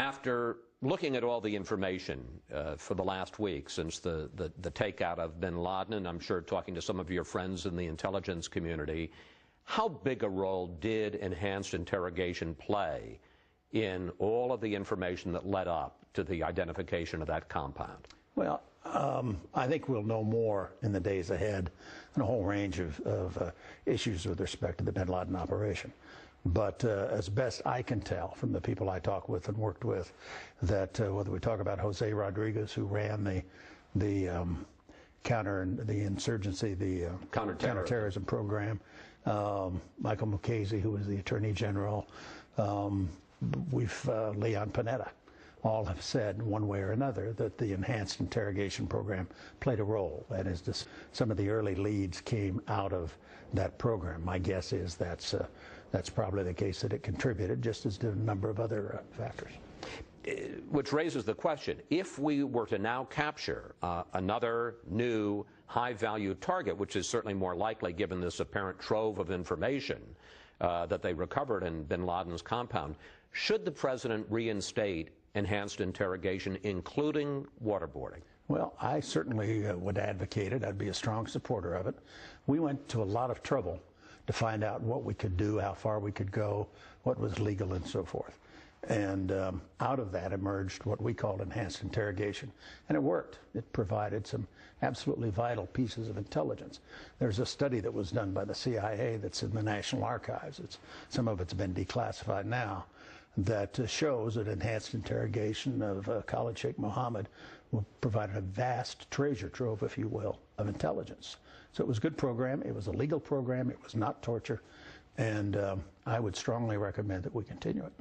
After looking at all the information for the last week since the takeout of bin Laden, and I'm sure talking to some of your friends in the intelligence community, how big a role did enhanced interrogation play in all of the information that led up to the identification of that compound? Well, I think we'll know more in the days ahead on a whole range of issues with respect to the bin Laden operation. But as best I can tell from the people I talked with and worked with, that whether we talk about Jose Rodriguez, who ran the counterterrorism program, Michael Mukasey, who was the Attorney General, Leon Panetta, all have said one way or another that the enhanced interrogation program played a role. That is, some of the early leads came out of that program. My guess is that's probably the case, that it contributed, just as did a number of other factors. Which raises the question, if we were to now capture another new high-value target, which is certainly more likely given this apparent trove of information that they recovered in bin Laden's compound, should the president reinstate enhanced interrogation, including waterboarding? Well, I certainly would advocate it. I'd be a strong supporter of it. We went to a lot of trouble to find out what we could do, how far we could go, what was legal, and so forth. And out of that emerged what we called enhanced interrogation. And it worked. It provided some absolutely vital pieces of intelligence. There's a study that was done by the CIA that's in the National Archives. Some of it's been declassified now, that shows that enhanced interrogation of Khalid Sheikh Mohammed provided a vast treasure trove, if you will, of intelligence. So it was a good program. It was a legal program. It was not torture. And I would strongly recommend that we continue it.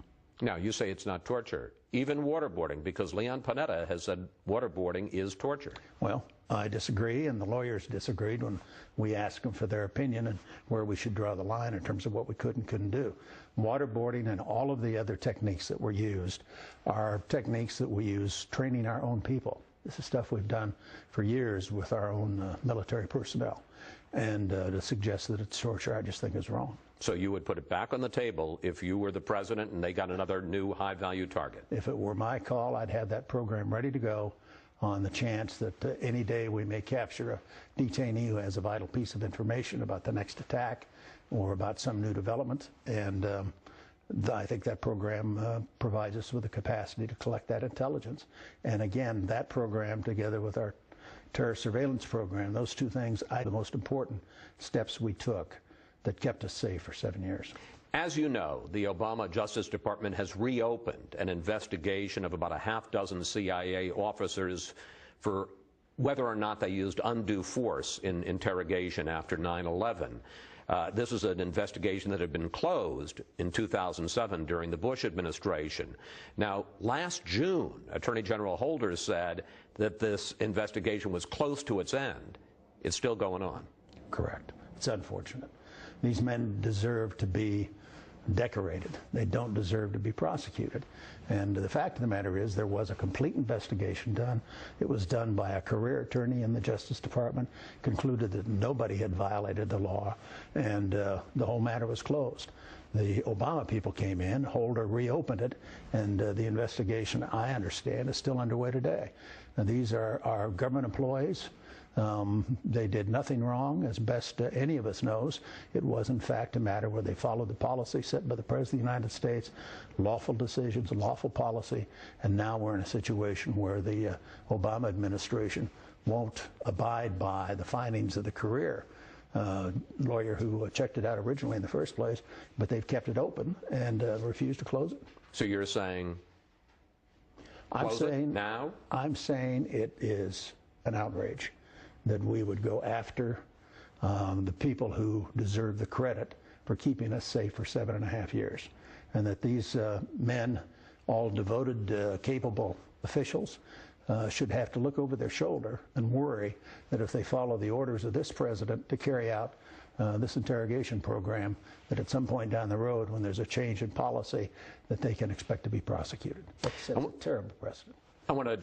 Now, you say it's not torture, even waterboarding, because Leon Panetta has said waterboarding is torture. Well, I disagree, and the lawyers disagreed when we asked them for their opinion and where we should draw the line in terms of what we could and couldn't do. Waterboarding and all of the other techniques that were used are techniques that we use training our own people. This is stuff we've done for years with our own military personnel. And to suggest that it's torture, I just think is wrong. So you would put it back on the table if you were the president and they got another new high-value target? If it were my call, I'd have that program ready to go on the chance that any day we may capture a detainee who has a vital piece of information about the next attack or about some new development. And I think that program provides us with the capacity to collect that intelligence. And again, that program, together with our terror surveillance program, those two things are the most important steps we took that kept us safe for 7 years. As you know, the Obama Justice Department has reopened an investigation of about a half-dozen CIA officers for whether or not they used undue force in interrogation after 9/11. This is an investigation that had been closed in 2007 during the Bush administration. Now, last June, Attorney General Holder said that this investigation was close to its end. It's still going on. Correct. It's unfortunate. These men deserve to be decorated. They don't deserve to be prosecuted. And the fact of the matter is there was a complete investigation done. It was done by a career attorney in the Justice Department, concluded that nobody had violated the law, and the whole matter was closed. The Obama people came in, Holder reopened it, and the investigation, I understand, is still underway today. Now, these are our government employees. They did nothing wrong, as best any of us knows. It was, in fact, a matter where they followed the policy set by the President of the United States, lawful decisions, lawful policy, and now we're in a situation where the Obama administration won't abide by the findings of the career lawyer who checked it out originally in the first place, but they've kept it open and refused to close it. So you're saying close it now? I'm saying it is an outrage that we would go after the people who deserve the credit for keeping us safe for 7.5 years. And that these men, all devoted, capable officials, should have to look over their shoulder and worry that if they follow the orders of this president to carry out this interrogation program, that at some point down the road, when there's a change in policy, that they can expect to be prosecuted. That sets a terrible precedent. I want to